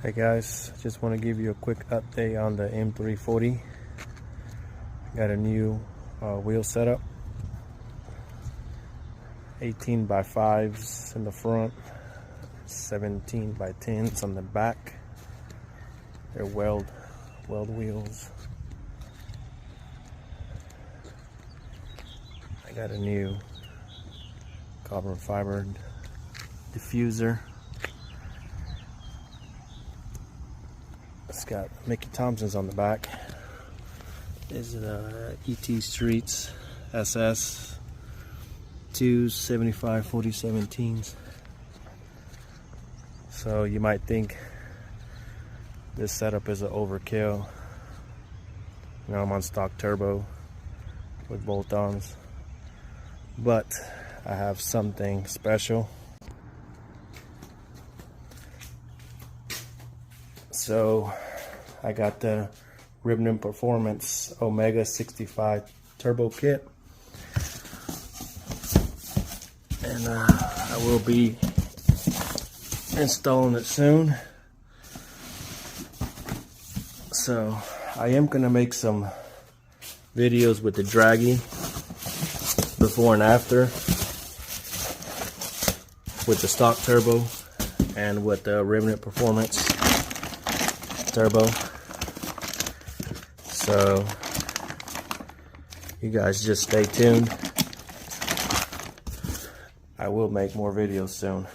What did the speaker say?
Hey guys, just want to give you a quick update on the M340. Got a new wheel setup. 18 by 5s in the front, 17 by 10s on the back. They're weld wheels. I got a new carbon fiber diffuser. It's got Mickey Thompson's on the back. This is the ET Streets SS 275 4017s. So you might think this setup is an overkill. You know, I'm on stock turbo with bolt-ons, but I have something special. So I got the Bmw Performance Omega 65 turbo kit, and I will be installing it soon. So I am gonna make some videos with the Draggy before and after, with the stock turbo and with the Bmw Performance turbo. So you guys just stay tuned. I will make more videos soon.